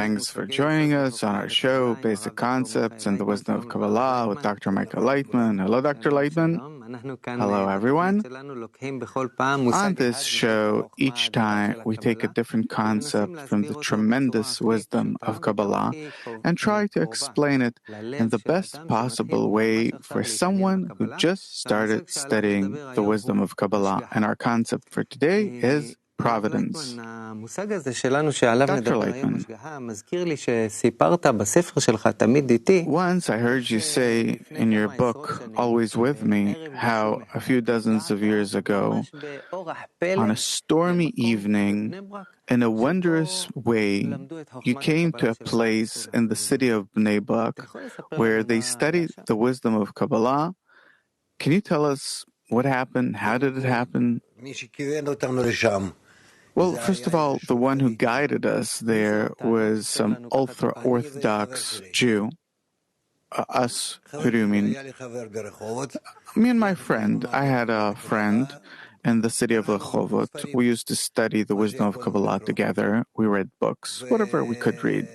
Thanks for joining us on our show, Basic Concepts and the Wisdom of Kabbalah with Dr. Michael Laitman. Hello, Dr. Laitman. Hello, everyone. On this show, each time we take a different concept from the tremendous wisdom of Kabbalah and try to explain it in the best possible way for someone who just started studying the wisdom of Kabbalah. And our concept for today is Providence. Dr. Laitman, once I heard you say in your book, Always With Me, how a few dozens of years ago, on a stormy evening, in a wondrous way, you came to a place in the city of Bnei Brak where they studied the wisdom of Kabbalah. Can you tell us what happened? How did it happen? Well, first of all, the one who guided us there was some ultra-Orthodox Jew. Us, who do you mean? Me and my friend. I had a friend in the city of Rehovot. We used to study the wisdom of Kabbalah together. We read books, whatever we could read.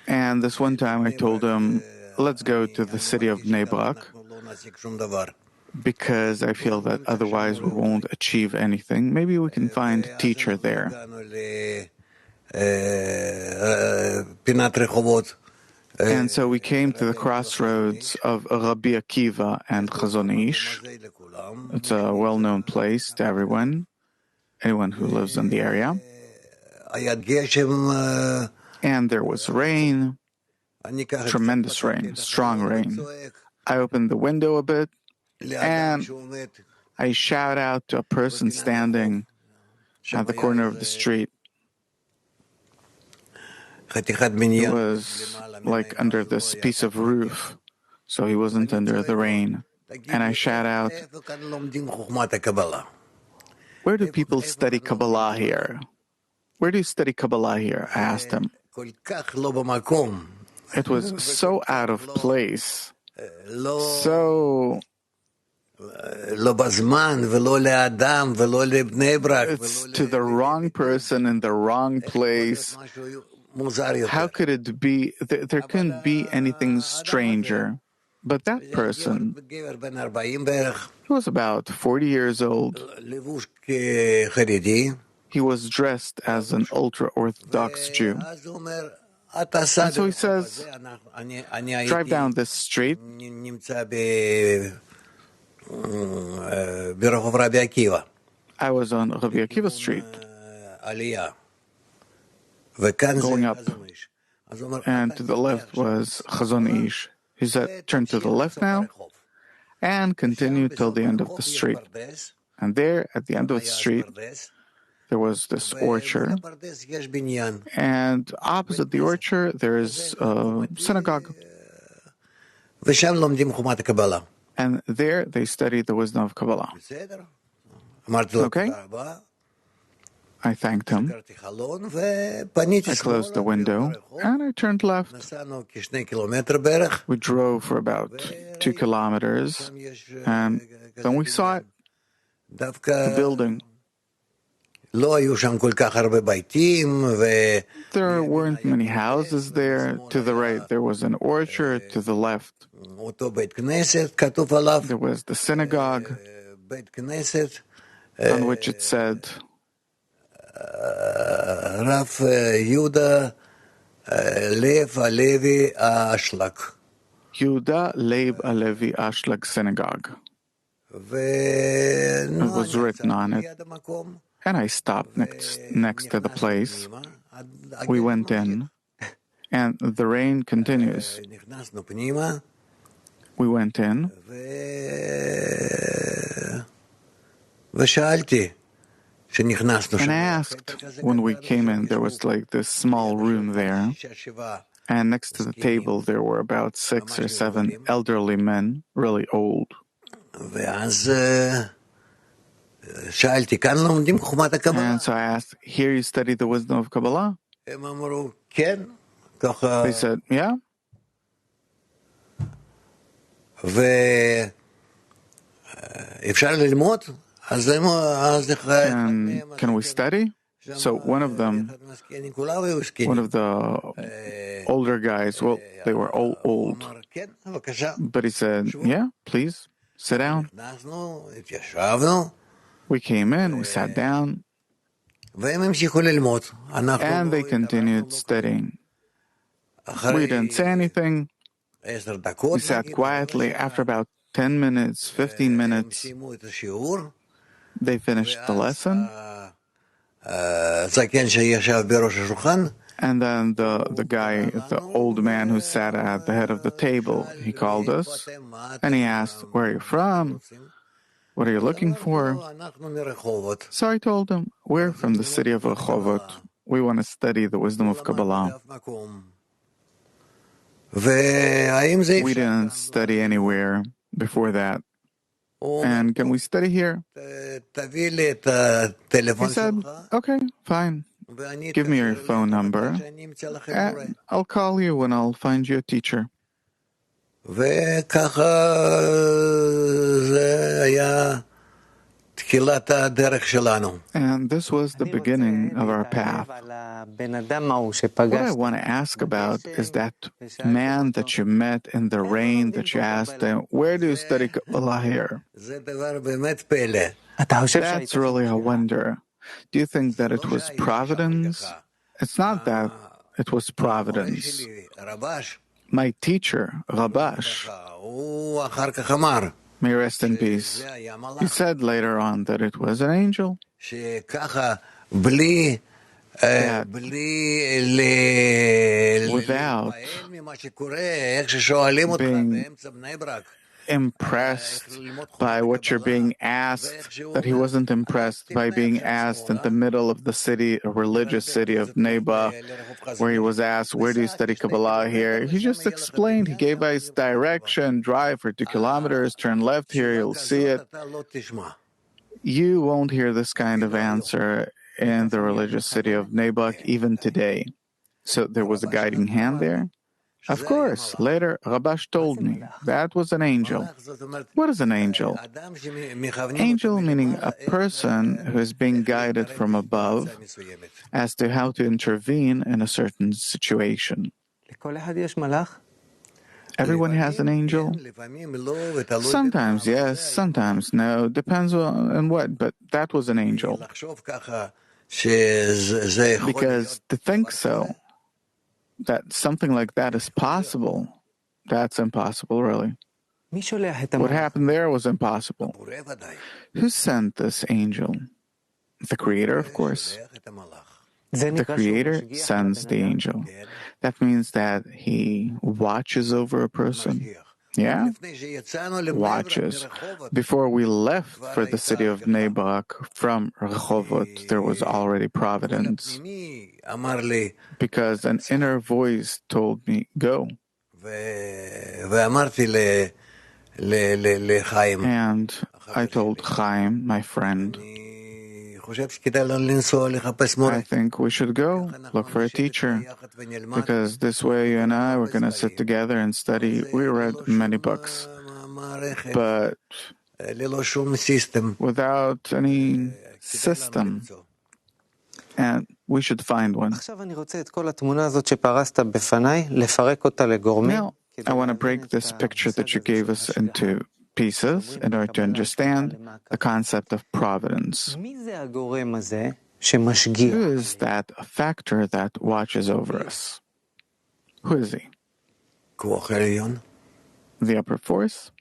And this one time I told him, let's go to the city of Bnei Brak, because I feel that otherwise we won't achieve anything. Maybe we can find a teacher there. And so we came to the crossroads of Rabbi Akiva and Chazon Ish. It's a well-known place to anyone who lives in the area. And there was rain, tremendous rain, strong rain. I opened the window a bit, and I shout out to a person standing at the corner of the street. He was like under this piece of roof, so he wasn't under the rain. And I shout out, where do people study Kabbalah here? Where do you study Kabbalah here? I asked him. It was so out of place, so it's to the wrong person in the wrong place. How could it be? There couldn't be anything stranger. But that person, he was about 40 years old. He was dressed as an ultra-Orthodox Jew. And so he says, drive down this street. I was on Rabbi Akiva Street, going up, and to the left was Chazon Ish. He said, turn to the left now, and continue till the end of the street. And there, at the end of the street, there was this orchard, and opposite the orchard, there is a synagogue. And there they studied the wisdom of Kabbalah. Okay? I thanked him. I closed the window, and I turned left. We drove for about 2 kilometers, and then we saw it, the building. There weren't many houses there. To the right, there was an orchard. To the left, there was the synagogue, on which it said, Rav Yehuda Lev Alevi Ashlag. Yehuda Lev Alevi Ashlag Synagogue. It was written on it. And I stopped next to the place. We went in, and the rain continues. We went in, and I asked, when we came in, there was like this small room there, and next to the table there were about 6 or 7 elderly men, really old. And so I asked, here you study the wisdom of Kabbalah? They said, yeah. And can we study? So one of the older guys, well, they were all old, but he said, yeah, please, sit down. We came in, we sat down, and they continued studying. We didn't say anything. We sat quietly. After about 10 minutes, 15 minutes, they finished the lesson. And then the guy, the old man who sat at the head of the table, he called us and he asked, where are you from? What are you looking for? So I told him, we're from the city of Rehovot. We want to study the wisdom of Kabbalah. We didn't study anywhere before that. And can we study here? He said, okay, fine. Give me your phone number, and I'll call you when I'll find you a teacher. And this was the beginning of our path. What I want to ask about is that man that you met in the rain, that you asked him, where do you study Kabbalah here? That's really a wonder. Do you think that it was Providence? It's not that it was Providence. My teacher, Rabash, may rest in peace, he said later on that it was an angel. That without being impressed by what you're being asked, that he wasn't impressed by being asked in the middle of the city, a religious city of Neba, where he was asked, where do you study Kabbalah here? He just explained, he gave us direction, drive for 2 kilometers, turn left here, you'll see it. You won't hear this kind of answer in the religious city of Nebuch even today. So there was a guiding hand there? Of course. Later, Rabash told me that was an angel. What is an angel? Angel meaning a person who is being guided from above as to how to intervene in a certain situation. Everyone has an angel? Sometimes yes, sometimes no. Depends on what, but that was an angel. Because to think so, that something like that is possible, that's impossible, really. What happened there was impossible. Who sent this angel? The Creator, of course. The Creator sends the angel. That means that he watches over a person. Yeah? Watches. Before we left for the city of Nebuch from Rehovot, there was already Providence. Because an inner voice told me, go. And I told Chaim, my friend, I think we should go look for a teacher, because this way you and I were going to sit together and study. We read many books, but without any system, and we should find one. Now, I want to break this picture that you gave us into pieces in order to understand the concept of providence. Who is that factor that watches over us? Who is he? The upper force?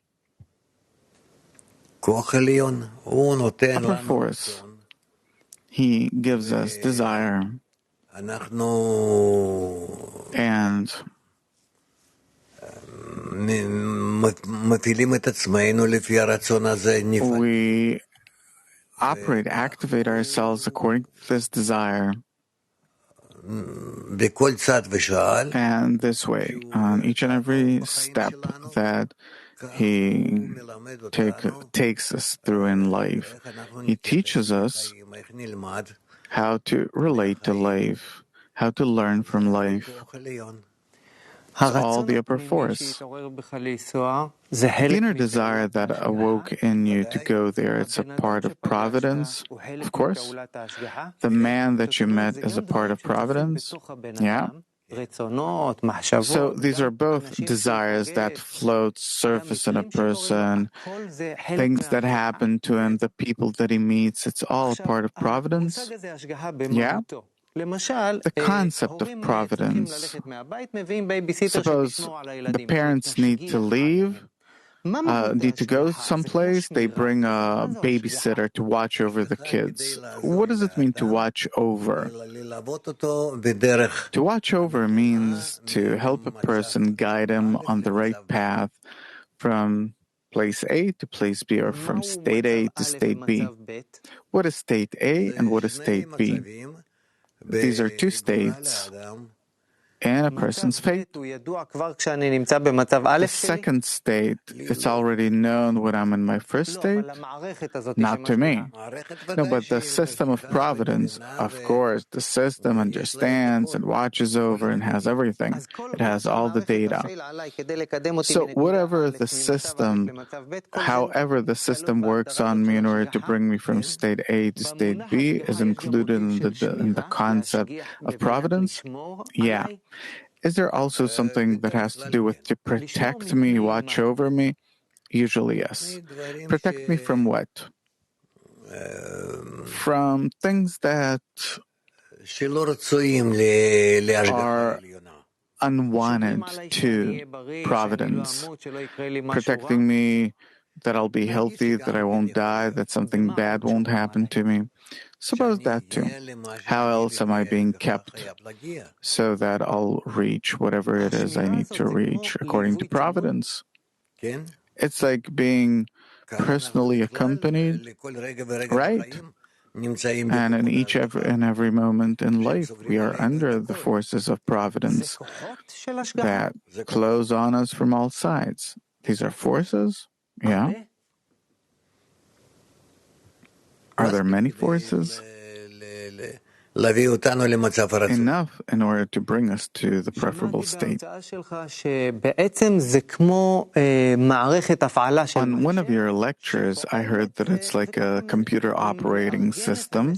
Upper force. He gives us desire, and we operate, activate ourselves according to this desire. And this way, on each and every step that he takes us through in life, he teaches us how to relate to life, how to learn from life. It's all the upper force. The inner desire that awoke in you to go there, it's a part of providence, of course. The man that you met is a part of providence. Yeah. So these are both desires that float, surface in a person, things that happen to him, the people that he meets, it's all a part of providence. Yeah. The concept of providence. Suppose the parents need to leave, need to go someplace, they bring a babysitter to watch over the kids. What does it mean to watch over? To watch over means to help a person, guide him on the right path from place A to place B, or from state A to state B. What is state A and what is state B? These are two states in a person's fate. The second state, it's already known when I'm in my first state, not to me. No, but the system of providence, of course, the system understands and watches over and has everything. It has all the data. So whatever the system, however the system works on me in order to bring me from state A to state B is included in the concept of providence? Yeah. Is there also something that has to do with to protect me, watch over me? Usually, yes. Protect me from what? From things that are unwanted to providence. Protecting me that I'll be healthy, that I won't die, that something bad won't happen to me. Suppose that too. How else am I being kept so that I'll reach whatever it is I need to reach according to providence? It's like being personally accompanied, right? And in each and every moment in life, we are under the forces of providence that close on us from all sides. These are forces? Yeah. Are there many forces? Enough in order to bring us to the preferable state. On one of your lectures, I heard that it's like a computer operating system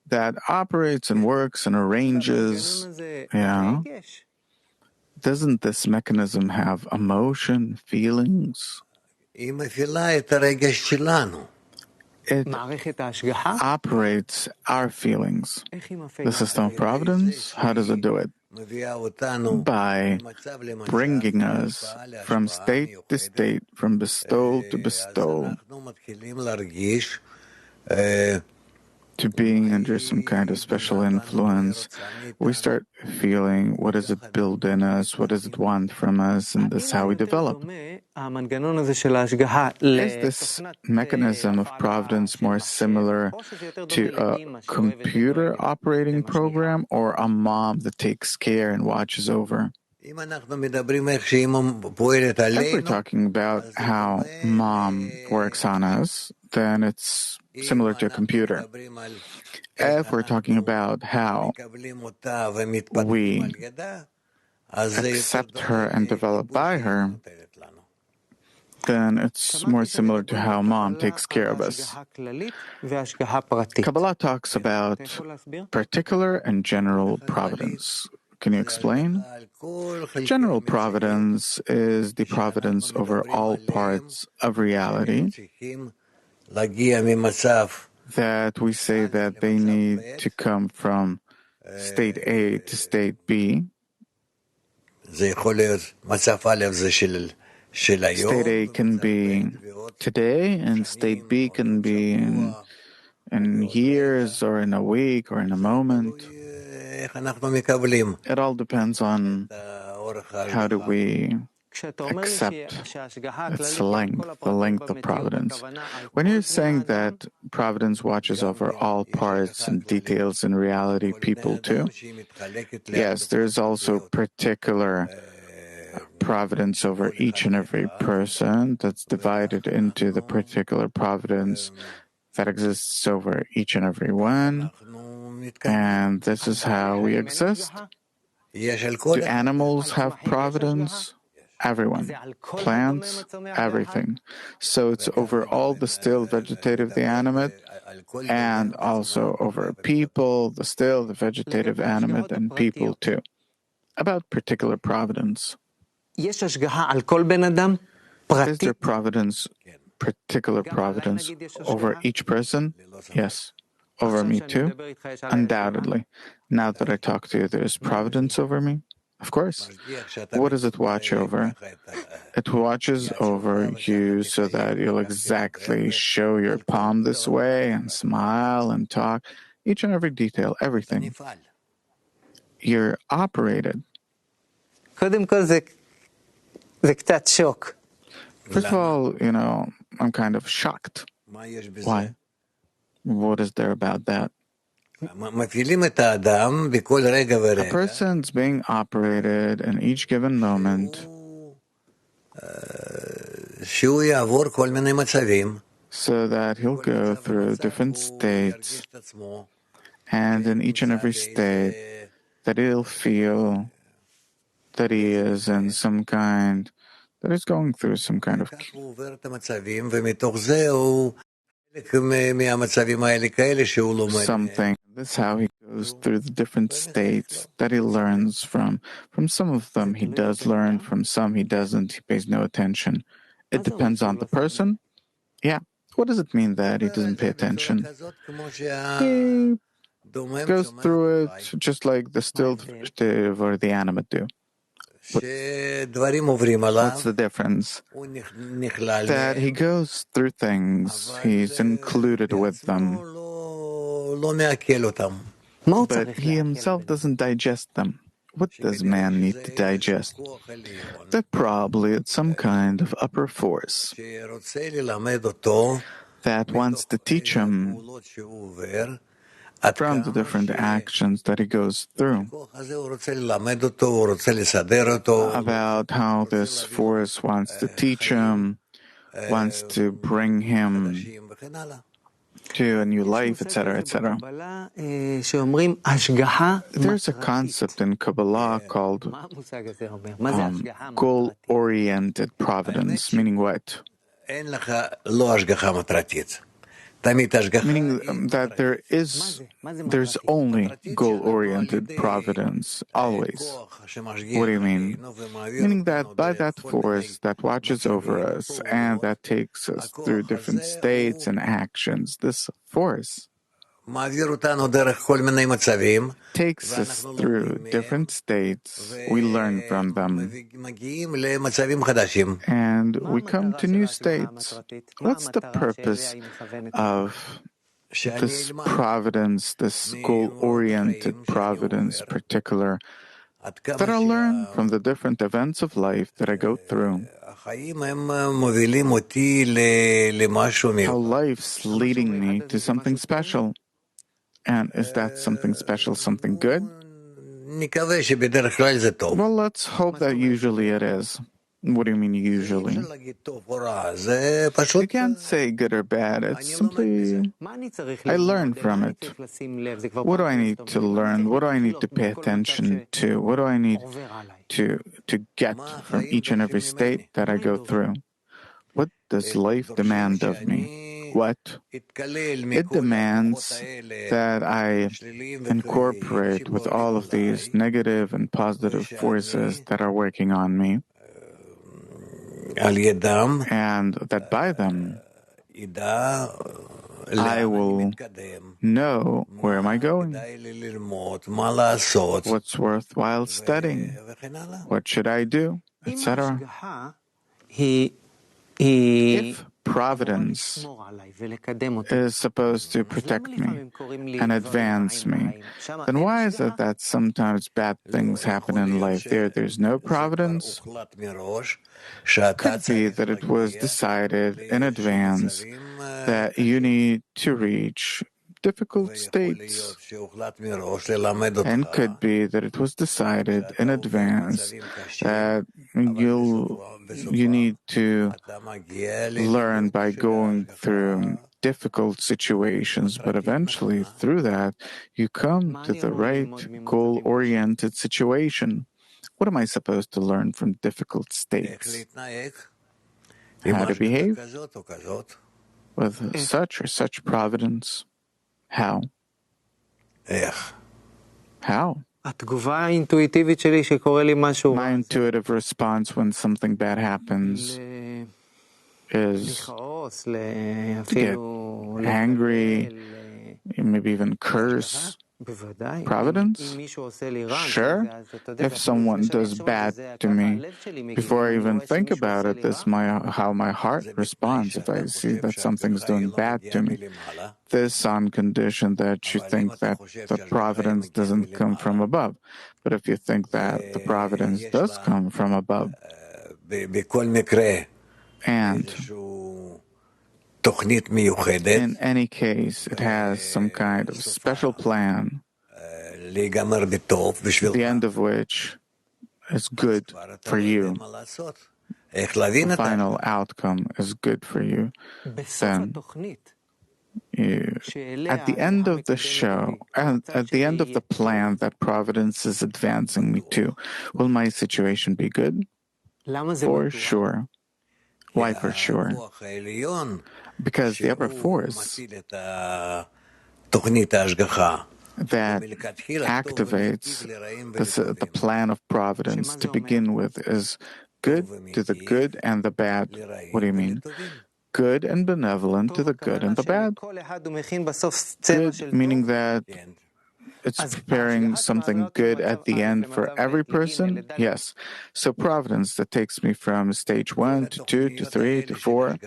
that operates and works and arranges. Yeah. Doesn't this mechanism have emotion, feelings? It operates our feelings. The system of providence, how does it do it? By bringing us from state to state, from bestowal to bestowal, to being under some kind of special influence. We start feeling, what does it build in us? What does it want from us? And this is how we develop. Is this mechanism of providence more similar to a computer operating program or a mom that takes care and watches over? If we're talking about how mom works on us, then it's similar to a computer. If we're talking about how we accept her and develop by her, then it's more similar to how mom takes care of us. Kabbalah talks about particular and general providence. Can you explain? General providence is the providence over all parts of reality, that we say that they need to come from state A to state B. State A can be today, and state B can be in years or in a week or in a moment. It all depends on how do we accept its length, the length of providence. When you're saying that providence watches over all parts and details in reality, people too, yes, there's also particular providence over each and every person that's divided into the particular providence that exists over each and every one. And this is how we exist. Do animals have providence? Everyone. Plants, everything. So it's over all the still vegetative, the animate, and also over people, the still, the vegetative, animate, and people too. About particular providence. Is there providence, particular providence, over each person? Yes. Over me too? Undoubtedly. Now that I talk to you, there is providence over me? Of course. What does it watch over? It watches over you so that you'll exactly show your palm this way and smile and talk. Each and every detail, everything. You're operated. First of all, I'm kind of shocked. Why? What is there about that? A person's being operated in each given moment so that he'll go through different states, and in each and every state that he'll feel that he is in some kind, that he's going through some kind of something. That's how he goes through the different states that he learns from. From some of them he does learn, from some he doesn't, he pays no attention. It depends on the person. Yeah. What does it mean that he doesn't pay attention? He goes through it just like the still vegetative or the animate do. What's the difference? That he goes through things, he's included with them, but he himself doesn't digest them. What does man need to digest? That probably it's some kind of upper force that wants to teach him from the different actions that he goes through, about how this force wants to teach him, wants to bring him to a new life, etc., etc. There's a concept in Kabbalah called goal-oriented providence, meaning what? Meaning that there's only goal-oriented providence, always. What do you mean? Meaning that by that force that watches over us and that takes us through different states and actions, this force takes us through different states, we learn from them, and we come to new states. What's the purpose of this providence, this goal-oriented providence particular, that I learn from the different events of life that I go through? How life's leading me to something special. And is that something special, something good? Well, let's hope that usually it is. What do you mean usually? You can't say good or bad. It's simply, I learn from it. What do I need to learn? What do I need to pay attention to? What do I need to get from each and every state that I go through? What does life demand of me? What? It demands that I incorporate with all of these negative and positive forces that are working on me, and that by them I will know where am I going, what's worthwhile studying, what should I do, etc. If providence is supposed to protect me and advance me, then why is it that sometimes bad things happen in life? There's no providence? Could be that it was decided in advance that you need to reach difficult states. And could be that it was decided in advance that you need to learn by going through difficult situations, but eventually through that you come to the right goal-oriented situation. What am I supposed to learn from difficult states? How to behave with such or such providence. How? How? My intuitive response when something bad happens is to get angry, maybe even curse Providence? Sure. If someone does bad to me, before I even think about it, this is how my heart responds if I see that something's doing bad to me. This on condition that you think that the providence doesn't come from above. But if you think that the providence does come from above, and in any case, it has some kind of special plan, the end of which is good for you. The final outcome is good for you. Then, at the end of the show, at the end of the plan that Providence is advancing me to, will my situation be good? For sure. Why for sure? Because the upper force that activates the plan of Providence to begin with is good to the good and the bad. What do you mean? Good and benevolent to the good and the bad. Good meaning that it's preparing something good at the end for every person? Yes. So Providence that takes me from stage 1 to 2 to 3 to 4.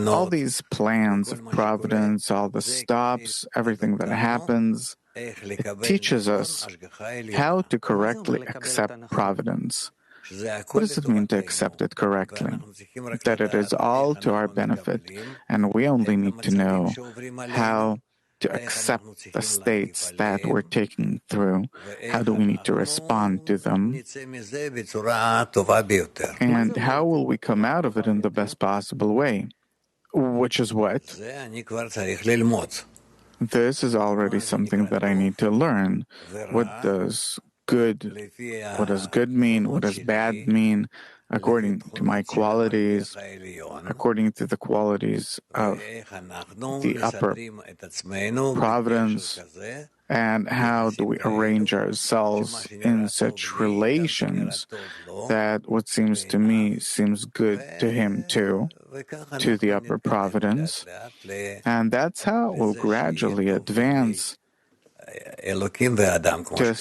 All these plans of Providence, all the stops, everything that happens, it teaches us how to correctly accept Providence. What does it mean to accept it correctly? That it is all to our benefit, and we only need to know how to accept the states that we're taking through. How do we need to respond to them? And how will we come out of it in the best possible way? Which is what? This is already something that I need to learn. What does good mean? What does bad mean? According to my qualities, according to the qualities of the upper providence, and how do we arrange ourselves in such relations that what seems to me seems good to him too, to the upper providence, and that's how we'll gradually advance to a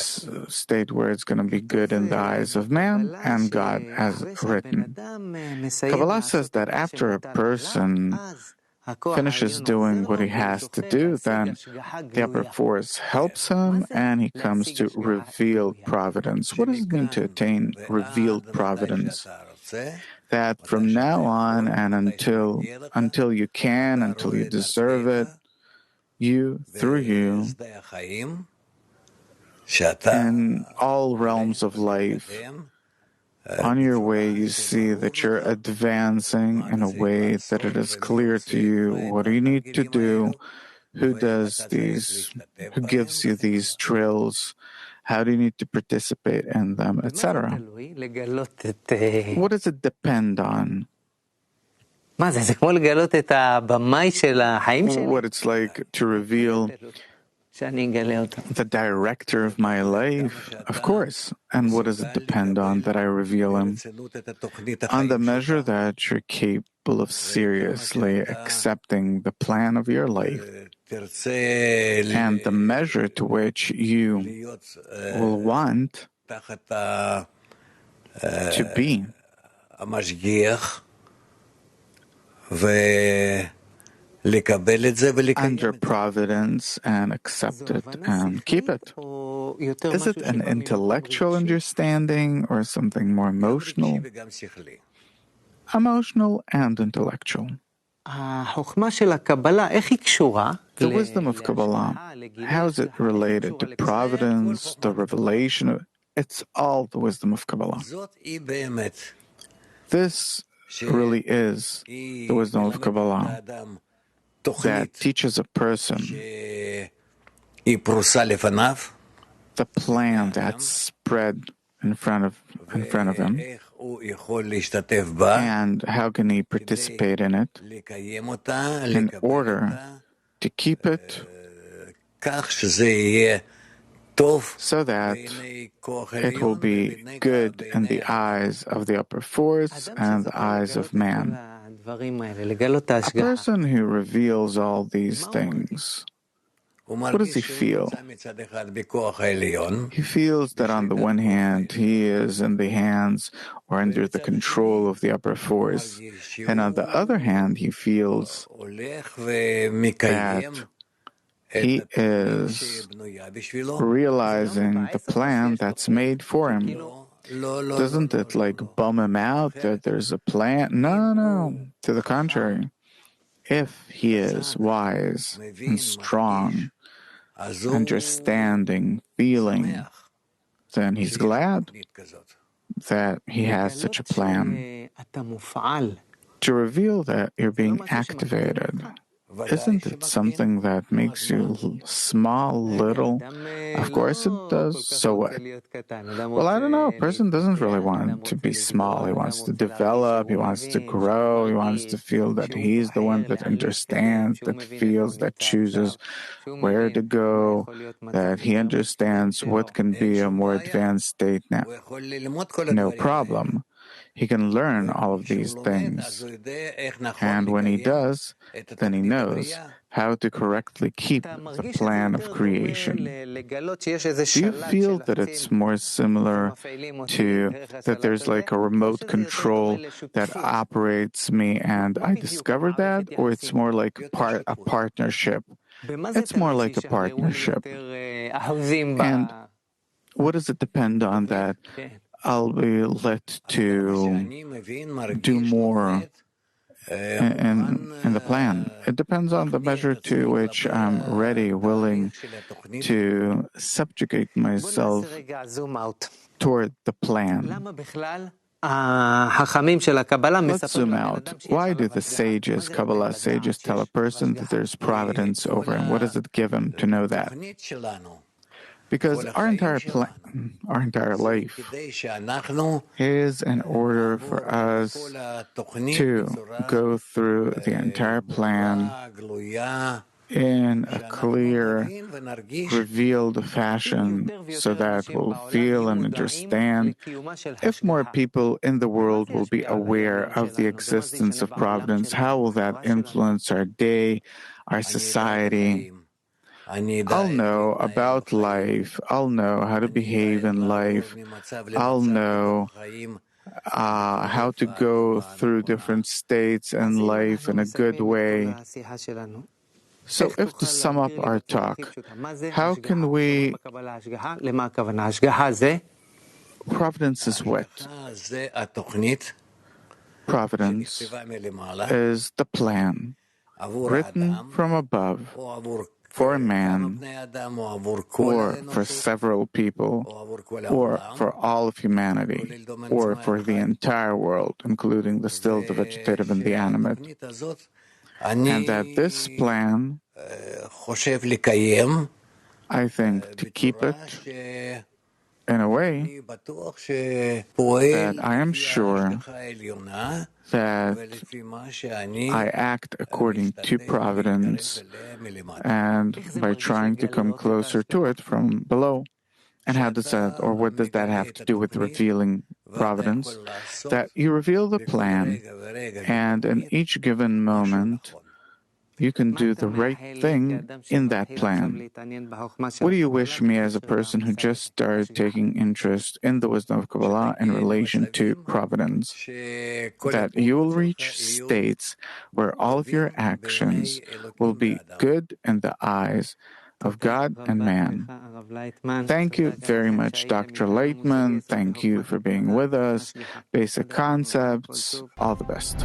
state where it's going to be good in the eyes of man and God as written. Kabbalah says that after a person finishes doing what he has to do, then the upper force helps him and he comes to revealed providence. What does it mean to attain revealed providence? That from now on and until you can, until you deserve it, through you, in all realms of life, on your way you see that you're advancing in a way that it is clear to you what you need to do, who gives you these drills, how do you need to participate in them, etc. What does it depend on? What it's like to reveal the director of my life? Of course. And what does it depend on that I reveal him? On the measure that you're capable of seriously accepting the plan of your life, and the measure to which you will want to be under providence and accept it and keep it. Is it an intellectual understanding or something more emotional? Emotional and intellectual. The wisdom of Kabbalah, how is it related to providence, the revelation of... It's all the wisdom of Kabbalah. This really is the wisdom of Kabbalah that teaches a person the plan that's spread in front of him, and how can he participate in it in order to keep it so that it will be good in the eyes of the upper force and the eyes of man. A person who reveals all these things, what does he feel? He feels that on the one hand, he is in the hands or under the control of the upper force, and on the other hand, he feels that he is realizing the plan that's made for him. Doesn't it bum him out that there's a plan? No. To the contrary. If he is wise and strong, understanding, feeling, then he's glad that he has such a plan to reveal that you're being activated. Isn't it something that makes you small, little? Of course it does. So what? Well, I don't know. A person doesn't really want to be small. He wants to develop. He wants to grow. He wants to feel that he's the one that understands, that feels, that chooses where to go, that he understands what can be a more advanced state now. No problem. He can learn all of these things. And when he does, then he knows how to correctly keep the plan of creation. Do you feel that it's more similar to that there's a remote control that operates me and I discover that? Or it's more like a partnership? It's more like a partnership. And what does it depend on that I'll be led to do more in the plan? It depends on the measure to which I'm ready, willing to subjugate myself toward the plan. Let's zoom out. Why do the sages, Kabbalah sages, tell a person that there's providence over him? What does it give him to know that? Because our entire life is in order for us to go through the entire plan in a clear, revealed fashion so that we'll feel and understand. If more people in the world will be aware of the existence of providence, how will that influence our day, our society? I'll know about life. I'll know how to behave in life. I'll know how to go through different states in life in a good way. So if to sum up our talk, how can we... Providence is what? Providence is the plan written from above for a man, or for several people, or for all of humanity, or for the entire world, including the still, the vegetative, and the animate. And that this plan, I think, to keep it in a way that I am sure that I act according to providence and by trying to come closer to it from below. And how does that, or what does that have to do with revealing providence? That you reveal the plan, and in each given moment, you can do the right thing in that plan. What do you wish me as a person who just started taking interest in the wisdom of Kabbalah in relation to providence? That you will reach states where all of your actions will be good in the eyes of God and man. Thank you very much, Dr. Laitman. Thank you for being with us. Basic concepts. All the best.